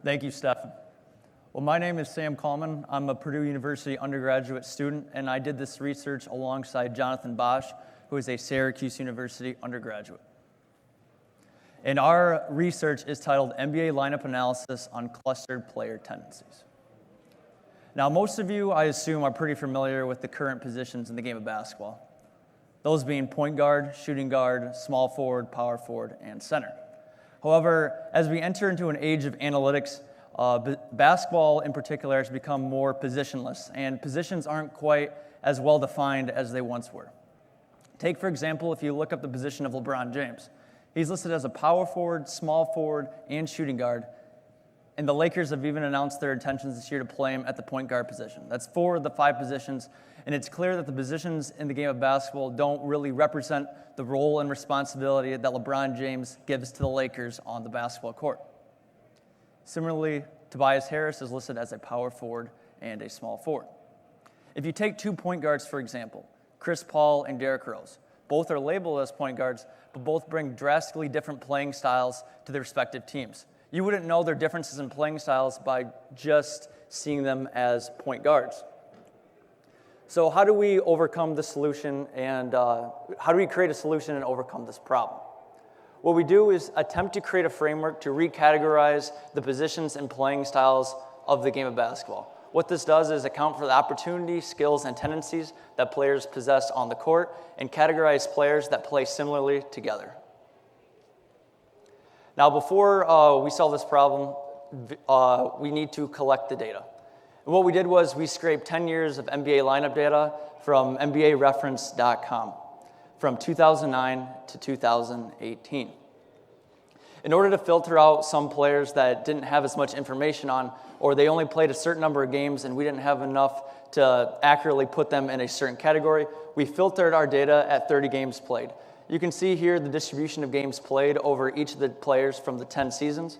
Thank you, Stefan. Well, my name is Sam Coleman. I'm a Purdue University undergraduate student, and I did this research alongside Jonathan Bosch, who is a Syracuse University undergraduate. And our research is titled NBA Lineup Analysis on Clustered Player Tendencies. Now, most of you, I assume, are pretty familiar with the current positions in the game of basketball, those being point guard, shooting guard, small forward, power forward, and center. However, as we enter into an age of analytics, basketball in particular has become more positionless, and positions aren't quite as well defined as they once were. Take, for example, if you look up the position of LeBron James. He's listed as a power forward, small forward, and shooting guard, and the Lakers have even announced their intentions this year to play him at the point guard position. That's 4 of the 5 positions, and it's clear that the positions in the game of basketball don't really represent the role and responsibility that LeBron James gives to the Lakers on the basketball court. Similarly, Tobias Harris is listed as a power forward and a small forward. If you take 2 point guards, for example, Chris Paul and Derrick Rose, both are labeled as point guards, but both bring drastically different playing styles to their respective teams. You wouldn't know their differences in playing styles by just seeing them as point guards. So how do we overcome the solution, and how do we create a solution and overcome this problem? What we do is attempt to create a framework to recategorize the positions and playing styles of the game of basketball. What this does is account for the opportunity, skills, and tendencies that players possess on the court and categorize players that play similarly together. Now, before we solve this problem, we need to collect the data. And what we did was we scraped 10 years of NBA lineup data from NBAReference.com from 2009 to 2018. In order to filter out some players that didn't have as much information on, or they only played a certain number of games and we didn't have enough to accurately put them in a certain category, we filtered our data at 30 games played. You can see here the distribution of games played over each of the players from the 10 seasons.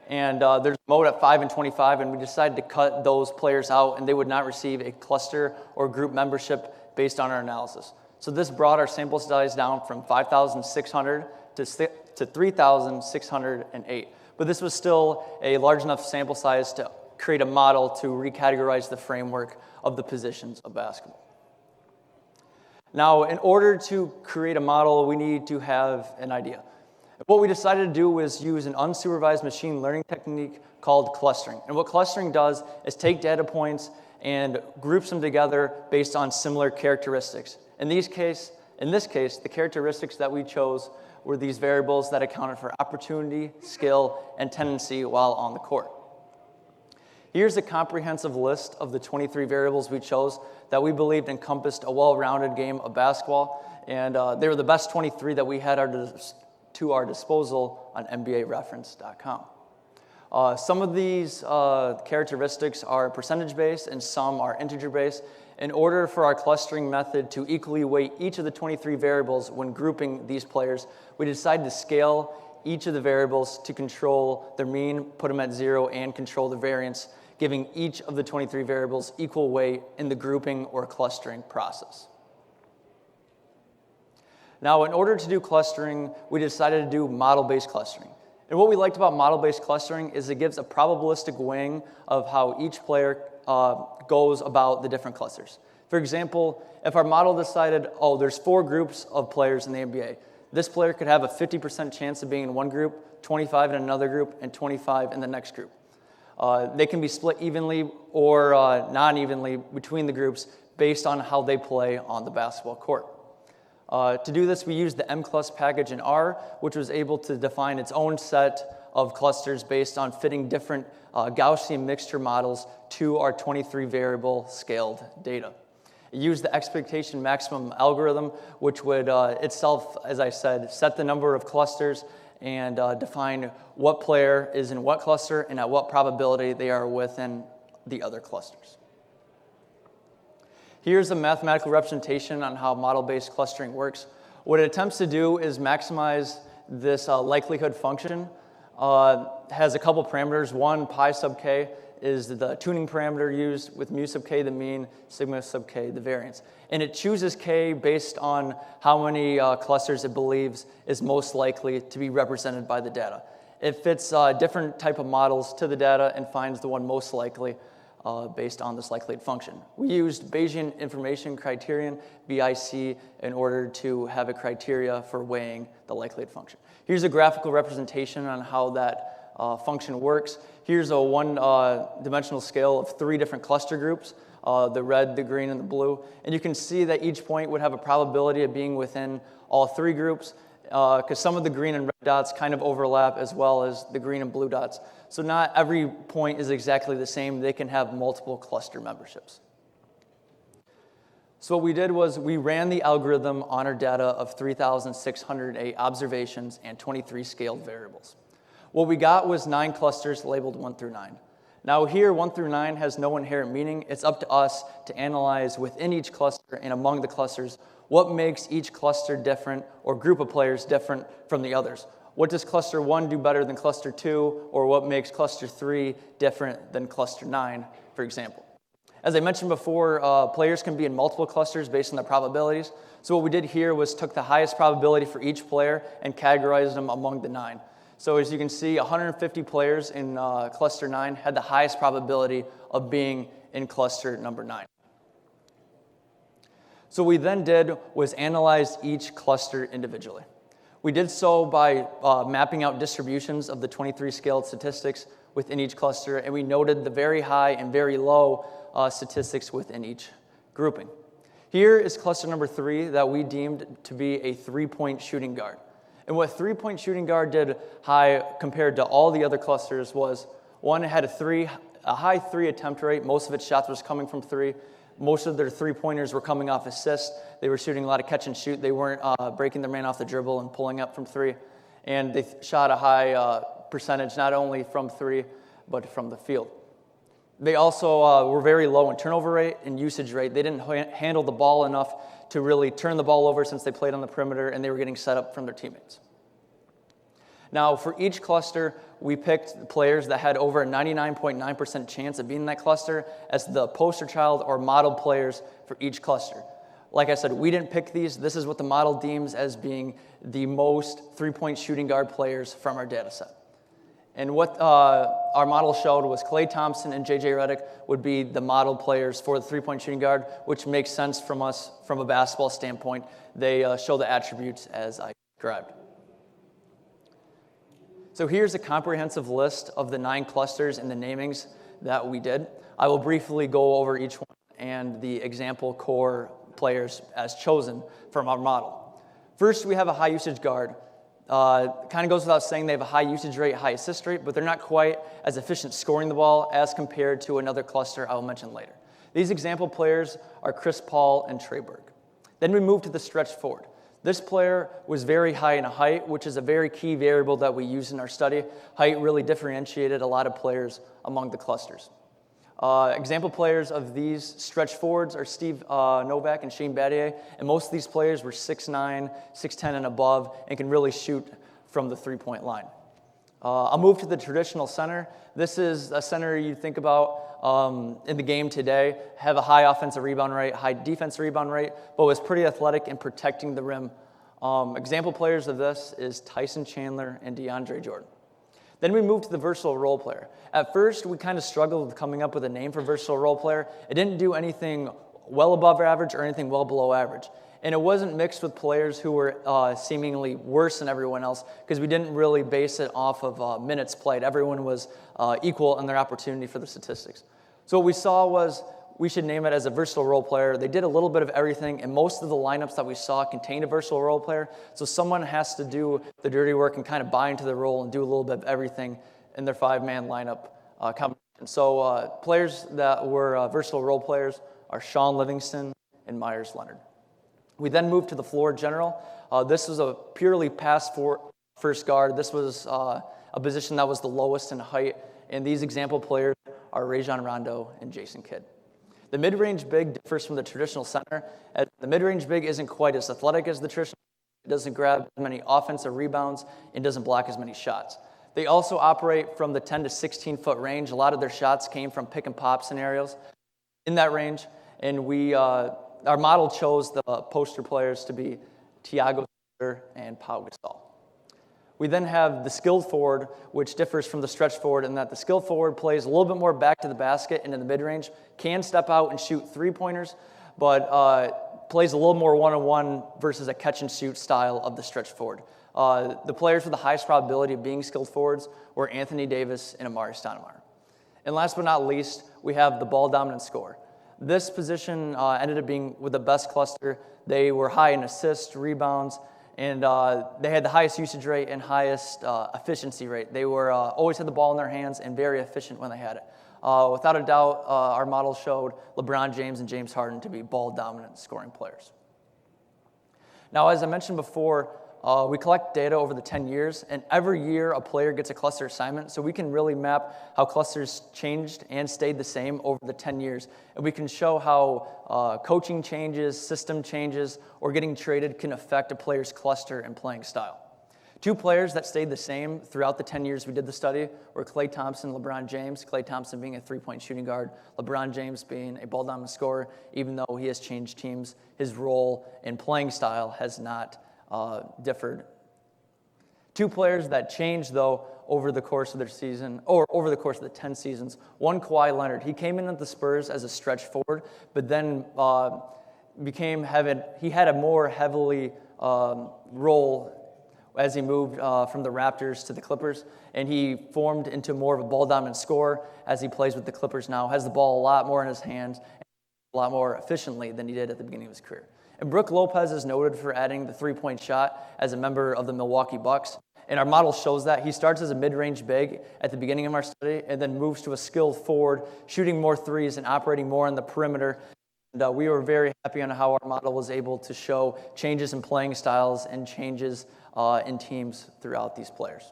And there's a mode at 5 and 25, and we decided to cut those players out, and they would not receive a cluster or group membership based on our analysis. So this brought our sample size down from 5,600 to 3,608. But this was still a large enough sample size to create a model to recategorize the framework of the positions of basketball. Now, in order to create a model, we need to have an idea. What we decided to do was use an unsupervised machine learning technique called clustering. And what clustering does is take data points and groups them together based on similar characteristics. In this case, the characteristics that we chose were these variables that accounted for opportunity, skill, and tendency while on the court. Here's a comprehensive list of the 23 variables we chose that we believed encompassed a well-rounded game of basketball, and they were the best 23 that we had to our disposal on NBAReference.com. Some of these characteristics are percentage-based and some are integer-based. In order for our clustering method to equally weight each of the 23 variables when grouping these players, we decided to scale each of the variables to control their mean, put them at 0, and control the variance, giving each of the 23 variables equal weight in the grouping or clustering process. Now, in order to do clustering, we decided to do model-based clustering. And what we liked about model-based clustering is it gives a probabilistic weighing of how each player goes about the different clusters. For example, if our model decided, there's 4 groups of players in the NBA, this player could have a 50% chance of being in one group, 25 in another group, and 25 in the next group. They can be split evenly or non-evenly between the groups based on how they play on the basketball court. To do this, we used the mclust package in R, which was able to define its own set of clusters based on fitting different Gaussian mixture models to our 23 variable scaled data. It used the expectation maximum algorithm, which would itself, as I said, set the number of clusters and define what player is in what cluster and at what probability they are within the other clusters. Here's a mathematical representation on how model-based clustering works. What it attempts to do is maximize this likelihood function. Has a couple parameters. One, pi sub k, is the tuning parameter used with mu sub k, the mean, sigma sub k, the variance. And it chooses k based on how many clusters it believes is most likely to be represented by the data. It fits different type of models to the data and finds the one most likely based on this likelihood function. We used Bayesian information criterion, BIC, in order to have a criteria for weighing the likelihood function. Here's a graphical representation on how that function works. Here's a one-dimensional scale of 3 different cluster groups, the red, the green, and the blue. And you can see that each point would have a probability of being within all 3 groups, because some of the green and red dots kind of overlap as well as the green and blue dots. So not every point is exactly the same. They can have multiple cluster memberships. So what we did was we ran the algorithm on our data of 3,608 observations and 23 scaled variables. What we got was 9 clusters labeled 1 through 9. Now here, 1 through 9 has no inherent meaning. It's up to us to analyze within each cluster and among the clusters what makes each cluster different or group of players different from the others. What does cluster 1 do better than cluster 2, or what makes cluster 3 different than cluster 9, for example? As I mentioned before, players can be in multiple clusters based on their probabilities. So what we did here was took the highest probability for each player and categorized them among the 9. So as you can see, 150 players in cluster 9 had the highest probability of being in cluster number 9. So what we then did was analyze each cluster individually. We did so by mapping out distributions of the 23 scaled statistics within each cluster, and we noted the very high and very low statistics within each grouping. Here is cluster number 3 that we deemed to be a 3-point shooting guard. And what 3-point shooting guard did high compared to all the other clusters was, 1, it had a high 3 attempt rate. Most of its shots was coming from 3. Most of their 3-pointers were coming off assist. They were shooting a lot of catch and shoot. They weren't breaking their man off the dribble and pulling up from 3. And they shot a high percentage not only from 3, but from the field. They also were very low in turnover rate and usage rate. They didn't handle the ball enough to really turn the ball over since they played on the perimeter, and they were getting set up from their teammates. Now, for each cluster, we picked the players that had over a 99.9% chance of being in that cluster as the poster child or model players for each cluster. Like I said, we didn't pick these. This is what the model deems as being the most 3-point shooting guard players from our data set. And what our model showed was Klay Thompson and J.J. Redick would be the model players for the 3-point shooting guard, which makes sense from us from a basketball standpoint. They show the attributes as I described. So here's a comprehensive list of the 9 clusters and the namings that we did. I will briefly go over each one and the example core players as chosen from our model. First, we have a high usage guard. Kind of goes without saying they have a high usage rate, high assist rate, but they're not quite as efficient scoring the ball as compared to another cluster I'll mention later. These example players are Chris Paul and Trey Burke. Then we move to the stretch forward. This player was very high in height, which is a very key variable that we use in our study. Height really differentiated a lot of players among the clusters. Example players of these stretch forwards are Steve Novak and Shane Battier, and most of these players were 6'9", 6'10", and above, and can really shoot from the 3-point line. I'll move to the traditional center. This is a center you think about in the game today, have a high offensive rebound rate, high defensive rebound rate, but was pretty athletic in protecting the rim. Example players of this is Tyson Chandler and DeAndre Jordan. Then we moved to the versatile role player. At first, we kind of struggled with coming up with a name for versatile role player. It didn't do anything well above average or anything well below average. And it wasn't mixed with players who were seemingly worse than everyone else because we didn't really base it off of minutes played. Everyone was equal in their opportunity for the statistics. So what we saw was we should name it as a versatile role player. They did a little bit of everything, and most of the lineups that we saw contained a versatile role player. So someone has to do the dirty work and kind of buy into the role and do a little bit of everything in their 5-man lineup combination. So players that were versatile role players are Sean Livingston and Myers Leonard. We then moved to the floor general. This was a purely pass-first guard. This was a position that was the lowest in height, and these example players are Rajon Rondo and Jason Kidd. The mid-range big differs from the traditional center. As the mid-range big isn't quite as athletic as the traditional. It doesn't grab as many offensive rebounds and doesn't block as many shots. They also operate from the 10 to 16-foot range. A lot of their shots came from pick-and-pop scenarios in that range, and our model chose the poster players to be Thiago and Pau Gasol. We then have the skilled forward, which differs from the stretch forward in that the skilled forward plays a little bit more back to the basket and in the mid-range, can step out and shoot three-pointers, but plays a little more one-on-one versus a catch-and-shoot style of the stretch forward. The players with the highest probability of being skilled forwards were Anthony Davis and Amari Stoudemire. And last but not least, we have the ball-dominant scorer. This position ended up being with the best cluster. They were high in assists, rebounds, and they had the highest usage rate and highest efficiency rate. They were always had the ball in their hands and very efficient when they had it. Without a doubt, our model showed LeBron James and James Harden to be ball-dominant scoring players. Now, as I mentioned before, we collect data over the 10 years, and every year a player gets a cluster assignment, so we can really map how clusters changed and stayed the same over the 10 years. And we can show how coaching changes, system changes, or getting traded can affect a player's cluster and playing style. Two players that stayed the same throughout the 10 years we did the study were Klay Thompson and LeBron James. Klay Thompson being a three-point shooting guard, LeBron James being a ball-dominant scorer. Even though he has changed teams, his role and playing style has not differed. Two players that changed, though, over the course of their season, or over the course of the 10 seasons. One, Kawhi Leonard. He came in at the Spurs as a stretch forward, but then he had a more heavily role as he moved from the Raptors to the Clippers, and he formed into more of a ball-dominant scorer as he plays with the Clippers now, has the ball a lot more in his hands, and a lot more efficiently than he did at the beginning of his career. And Brook Lopez is noted for adding the three-point shot as a member of the Milwaukee Bucks, and our model shows that. He starts as a mid-range big at the beginning of our study and then moves to a skilled forward, shooting more threes and operating more on the perimeter. And we were very happy on how our model was able to show changes in playing styles and changes in teams throughout these players.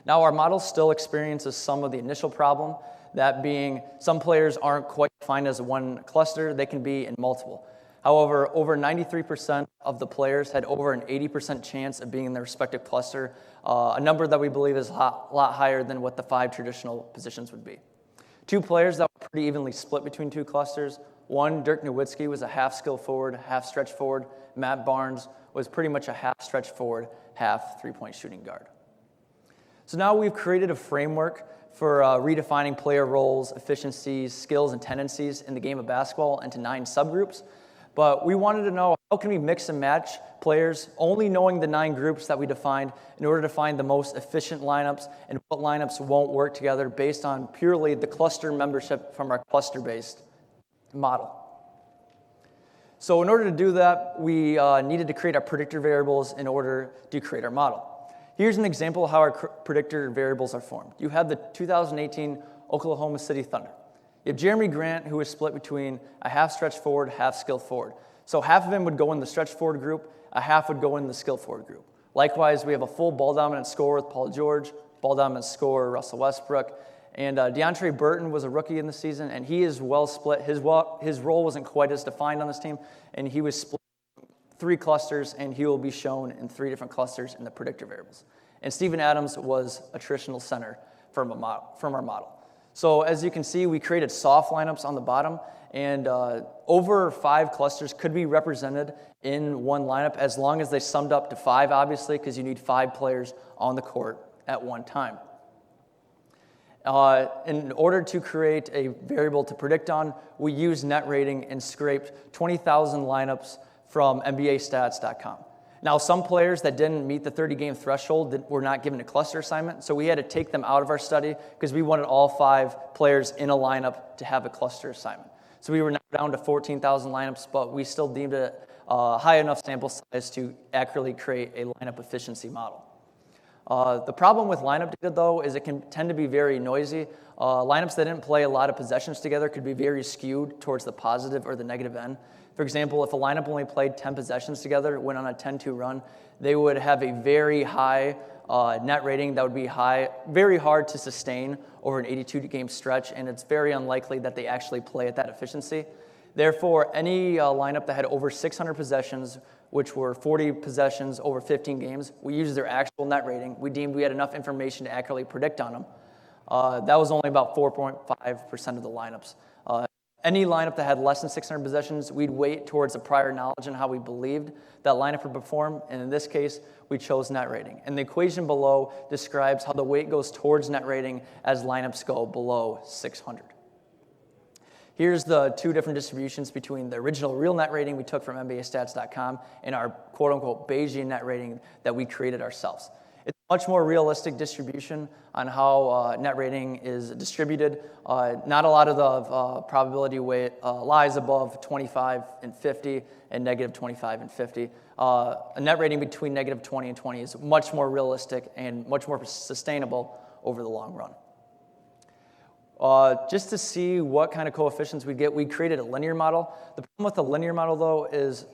Now, our model still experiences some of the initial problem, that being some players aren't quite defined as one cluster, they can be in multiple. However, over 93% of the players had over an 80% chance of being in their respective cluster, a number that we believe is a lot higher than what the 5 traditional positions would be. Two players that were pretty evenly split between two clusters. One, Dirk Nowitzki, was a half skill forward, half stretch forward. Matt Barnes was pretty much a half stretch forward, half three-point shooting guard. So now we've created a framework for redefining player roles, efficiencies, skills, and tendencies in the game of basketball into 9 subgroups. But we wanted to know, how can we mix and match players, only knowing the 9 groups that we defined in order to find the most efficient lineups and what lineups won't work together based on purely the cluster membership from our cluster-based model. So in order to do that, we needed to create our predictor variables in order to create our model. Here's an example of how our predictor variables are formed. You have the 2018 Oklahoma City Thunder. You have Jeremy Grant, who is split between a half stretch forward, half skill forward. So half of him would go in the stretch forward group, a half would go in the skill forward group. Likewise, we have a full ball-dominant scorer with Paul George, ball-dominant scorer Russell Westbrook, and DeAndre Burton was a rookie in the season, and he is well split. His role wasn't quite as defined on this team, and he was split 3 clusters, and he will be shown in 3 different clusters in the predictor variables. And Steven Adams was a traditional center from our model. So as you can see, we created soft lineups on the bottom, and over 5 clusters could be represented in one lineup as long as they summed up to 5, obviously, because you need 5 players on the court at one time. In order to create a variable to predict on, we used net rating and scraped 20,000 lineups from NBAstats.com. Now, some players that didn't meet the 30-game threshold were not given a cluster assignment, so we had to take them out of our study because we wanted all 5 players in a lineup to have a cluster assignment. So we were now down to 14,000 lineups, but we still deemed it high enough sample size to accurately create a lineup efficiency model. The problem with lineup data, though, is it can tend to be very noisy. Lineups that didn't play a lot of possessions together could be very skewed towards the positive or the negative end. For example, if a lineup only played 10 possessions together, went on a 10-2 run, they would have a very high net rating that would be very hard to sustain over an 82-game stretch, and it's very unlikely that they actually play at that efficiency. Therefore, any lineup that had over 600 possessions, which were 40 possessions over 15 games, we used their actual net rating. We deemed we had enough information to accurately predict on them. That was only about 4.5% of the lineups. Any lineup that had less than 600 possessions, we'd weight towards the prior knowledge and how we believed that lineup would perform, and in this case, we chose net rating. And the equation below describes how the weight goes towards net rating as lineups go below 600. Here's the two different distributions between the original real net rating we took from NBAstats.com and our quote-unquote Bayesian net rating that we created ourselves. It's a much more realistic distribution on how net rating is distributed. Not a lot of the probability weight lies above 25 and 50 and negative 25 and 50. A net rating between negative 20 and 20 is much more realistic and much more sustainable over the long run. Just to see what kind of coefficients we get, we created a linear model. The problem with the linear model, though, is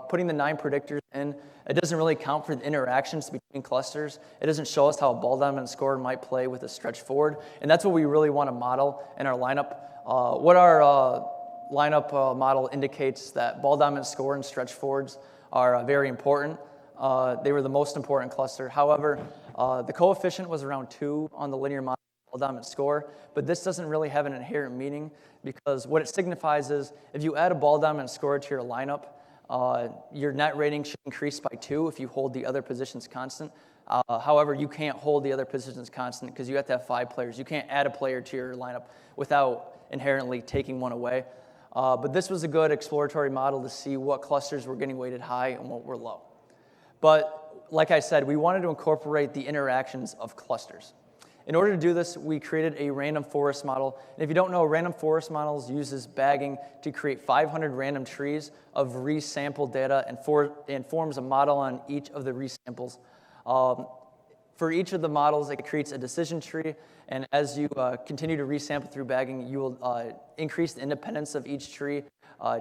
putting the 9 predictors in, it doesn't really count for the interactions between clusters. It doesn't show us how a ball dominant scorer might play with a stretch forward, and that's what we really want to model in our lineup. What our lineup model indicates that ball dominant scorer and stretch forwards are very important. They were the most important cluster. However, the coefficient was around 2 on the linear model. Ball dominant score, but this doesn't really have an inherent meaning because what it signifies is if you add a ball dominant scorer to your lineup, your net rating should increase by 2 if you hold the other positions constant. However, you can't hold the other positions constant because you have to have 5 players. You can't add a player to your lineup without inherently taking one away. But this was a good exploratory model to see what clusters were getting weighted high and what were low. But like I said, we wanted to incorporate the interactions of clusters. In order to do this, we created a random forest model. And if you don't know, random forest models uses bagging to create 500 random trees of resampled data and forms a model on each of the resamples. For each of the models, it creates a decision tree. And as you continue to resample through bagging, you will increase the independence of each tree,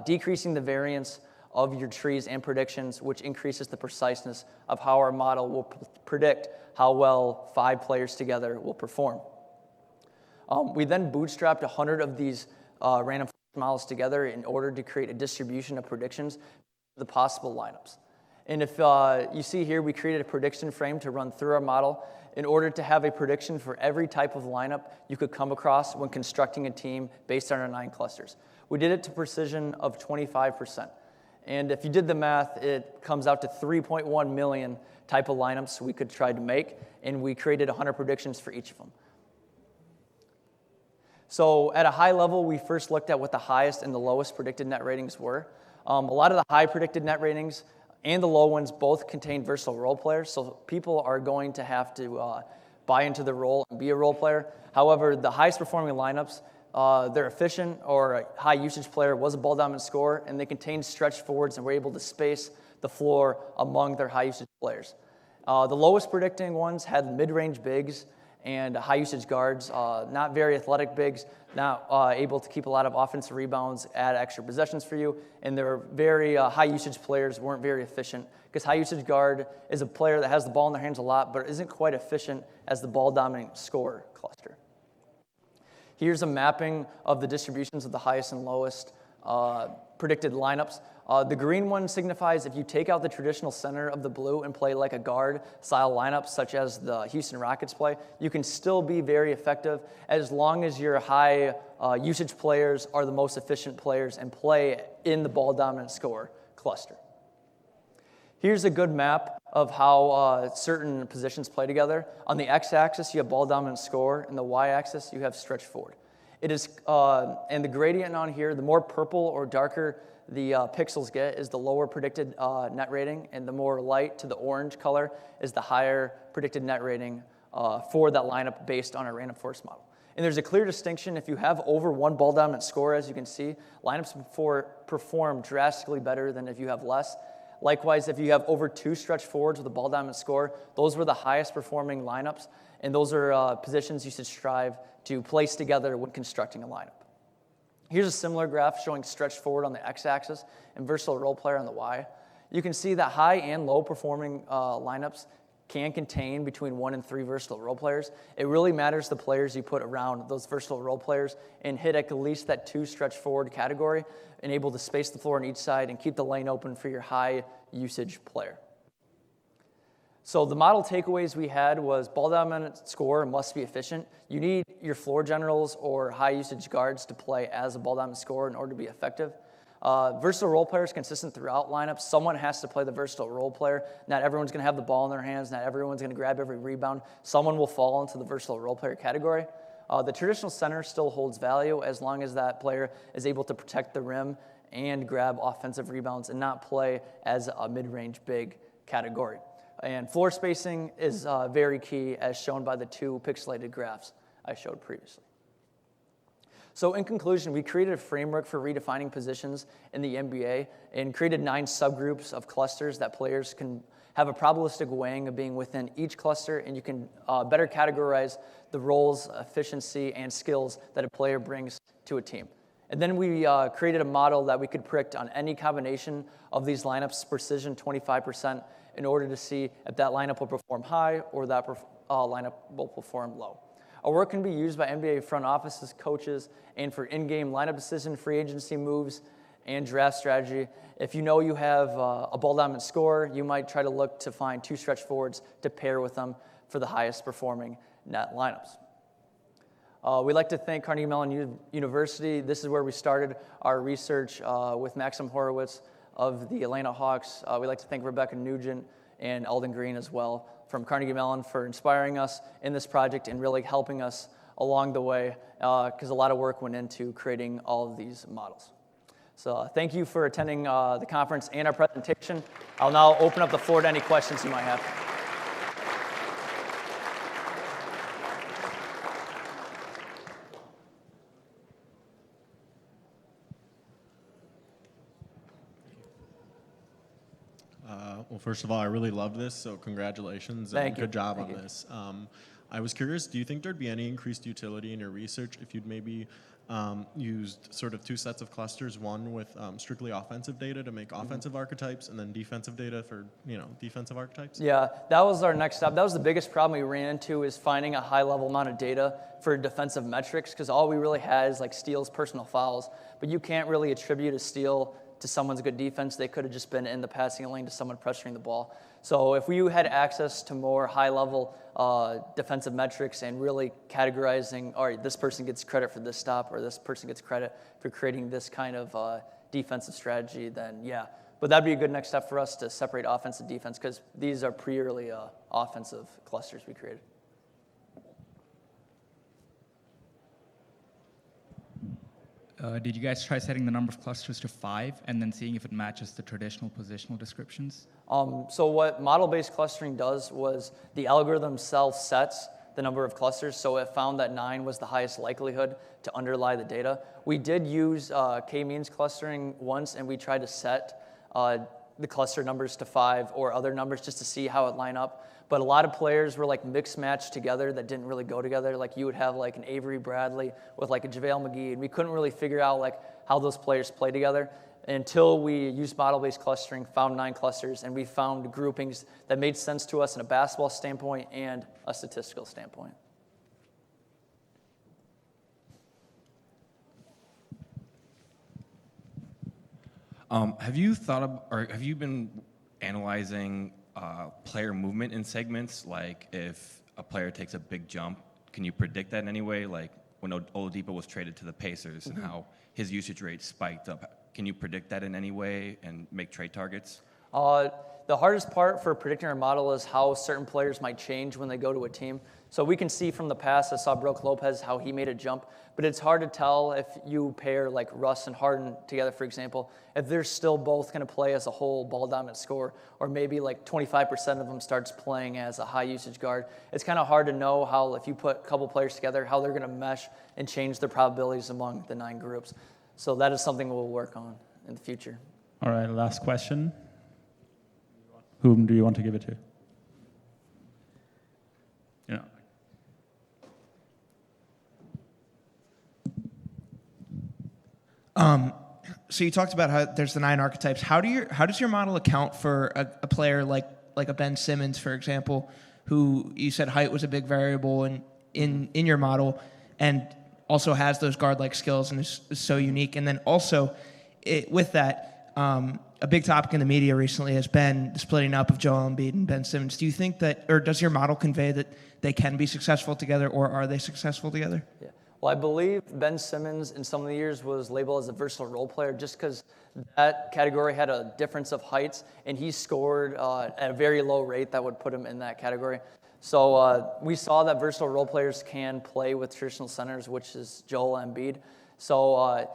decreasing the variance of your trees and predictions, which increases the preciseness of how our model will predict how well 5 players together will perform. We then bootstrapped 100 of these random models together in order to create a distribution of predictions for the possible lineups. And if you see here, we created a prediction frame to run through our model in order to have a prediction for every type of lineup you could come across when constructing a team based on our 9 clusters. We did it to precision of 25%. And if you did the math, it comes out to 3.1 million type of lineups we could try to make, and we created 100 predictions for each of them. So at a high level, we first looked at what the highest and the lowest predicted net ratings were. A lot of the high predicted net ratings and the low ones both contain versatile role players, so people are going to have to buy into the role and be a role player. However, the highest performing lineups, they're efficient or a high usage player was a ball dominant scorer, and they contained stretch forwards and were able to space the floor among their high usage players. The lowest predicting ones had mid-range bigs and high usage guards, not very athletic bigs, not able to keep a lot of offensive rebounds, add extra possessions for you, and their very high usage players weren't very efficient because high usage guard is a player that has the ball in their hands a lot but isn't quite efficient as the ball dominant scorer cluster. Here's a mapping of the distributions of the highest and lowest predicted lineups. The green one signifies if you take out the traditional center of the blue and play like a guard-style lineup, such as the Houston Rockets play, you can still be very effective as long as your high usage players are the most efficient players and play in the ball-dominant scorer cluster. Here's a good map of how certain positions play together. On the x-axis, you have ball-dominant scorer, and the y-axis, you have stretch forward. It is, and the gradient on here, the more purple or darker the pixels get is the lower predicted net rating, and the more light to the orange color is the higher predicted net rating for that lineup based on a random forest model. And there's a clear distinction. If you have over 1 ball dominant scorer, as you can see, lineups perform drastically better than if you have less. Likewise, if you have over 2 stretch forwards with a ball dominant scorer, those were the highest performing lineups, and those are positions you should strive to place together when constructing a lineup. Here's a similar graph showing stretch forward on the x-axis and versatile role player on the y. You can see that high and low performing lineups can contain between 1 and 3 versatile role players. It really matters the players you put around those versatile role players and hit at least that 2 stretch forward category and able to space the floor on each side and keep the lane open for your high usage player. So the model takeaways we had was ball dominant scorer must be efficient. You need your floor generals or high usage guards to play as a ball dominant scorer in order to be effective. Versatile role players consistent throughout lineups. Someone has to play the versatile role player. Not everyone's going to have the ball in their hands. Not everyone's going to grab every rebound. Someone will fall into the versatile role player category. The traditional center still holds value as long as that player is able to protect the rim and grab offensive rebounds and not play as a mid-range big category. And floor spacing is very key, as shown by the 2 pixelated graphs I showed previously. So in conclusion, we created a framework for redefining positions in the NBA and created 9 subgroups of clusters that players can have a probabilistic weighing of being within each cluster, and you can better categorize the roles, efficiency, and skills that a player brings to a team. And then we created a model that we could predict on any combination of these lineups, precision 25%, in order to see if that lineup will perform high or that lineup will perform low. Our work can be used by NBA front offices, coaches, and for in-game lineup decision, free agency moves, and draft strategy. If you know you have a ball-dominant scorer, you might try to look to find 2 stretch forwards to pair with them for the highest performing net lineups. We'd like to thank Carnegie Mellon University. This is where we started our research with Maxim Horowitz of the Atlanta Hawks. We'd like to thank Rebecca Nugent and Alden Green as well from Carnegie Mellon for inspiring us in this project and really helping us along the way, because a lot of work went into creating all of these models. So thank you for attending the conference and our presentation. I'll now open up the floor to any questions you might have. Well, first of all, I really loved this, so congratulations and good job on this. I was curious, do you think there'd be any increased utility in your research if you'd maybe used sort of 2 sets of clusters, one with strictly offensive data to make offensive archetypes, and then defensive data for defensive archetypes? Yeah, that was our next step. That was the biggest problem we ran into, is finding a high-level amount of data for defensive metrics, because all we really had is like steals, personal fouls, but you can't really attribute a steal to someone's good defense. They could have just been in the passing lane to someone pressuring the ball. So if we had access to more high-level defensive metrics and really categorizing, all right, this person gets credit for this stop or this person gets credit for creating this kind of defensive strategy, then yeah. But that'd be a good next step for us to separate offense and defense, because these are purely offensive clusters we created. Did you guys try setting the number of clusters to 5 and then seeing if it matches the traditional positional descriptions? So what model-based clustering does was the algorithm itself sets the number of clusters, so it found that 9 was the highest likelihood to underlie the data. We did use k-means clustering once, and we tried to set the cluster numbers to 5 or other numbers just to see how it line up. But a lot of players were like mixed matched together that didn't really go together. Like you would have like an Avery Bradley with like a JaVale McGee, and we couldn't really figure out like how those players play together until we used model-based clustering, found 9 clusters, and we found groupings that made sense to us in a basketball standpoint and a statistical standpoint. Have you thought of, or have you been analyzing player movement in segments? Like if a player takes a big jump, can you predict that in any way? Like when Oladipo was traded to the Pacers and how his usage rate spiked up. Can you predict that in any way and make trade targets? The hardest part for predicting our model is how certain players might change when they go to a team. So we can see from the past, I saw Brook Lopez, how he made a jump, but it's hard to tell if you pair like Russ and Harden together, for example, if they're still both going to play as a whole ball-dominant scorer, or maybe like 25% of them starts playing as a high-usage guard. It's kind of hard to know how, if you put a couple players together, how they're going to mesh and change the probabilities among the 9 groups. So that is something we'll work on in the future. All right, last question. Whom do you want to give it to? So you talked about how there's the 9 archetypes. How does your model account for a player like a Ben Simmons, for example, who you said height was a big variable in your model, and also has those guard-like skills and is so unique? And then also with that, a big topic in the media recently has been the splitting up of Joel Embiid and Ben Simmons. Do you think that, or does your model convey that they can be successful together, or are they successful together? Yeah. Well, I believe Ben Simmons in some of the years was labeled as a versatile role player just because that category had a difference of heights, and he scored at a very low rate that would put him in that category. So we saw that versatile role players can play with traditional centers, which is Joel Embiid. So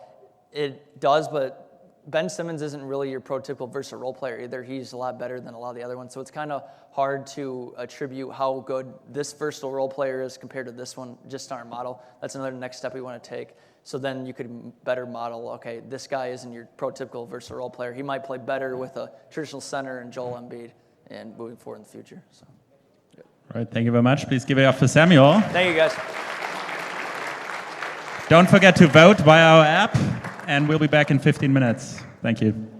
it does, but Ben Simmons isn't really your prototypical versatile role player either. He's a lot better than a lot of the other ones. So it's kind of hard to attribute how good this versatile role player is compared to this one, just in our model. That's another next step we want to take. So then you could better model, okay, this guy isn't your prototypical versatile role player. He might play better with a traditional center and Joel Embiid and moving forward in the future. So. All right, thank you very much. Please give it up for Samuel. Thank you, guys. Don't forget to vote via our app, and we'll be back in 15 minutes. Thank you.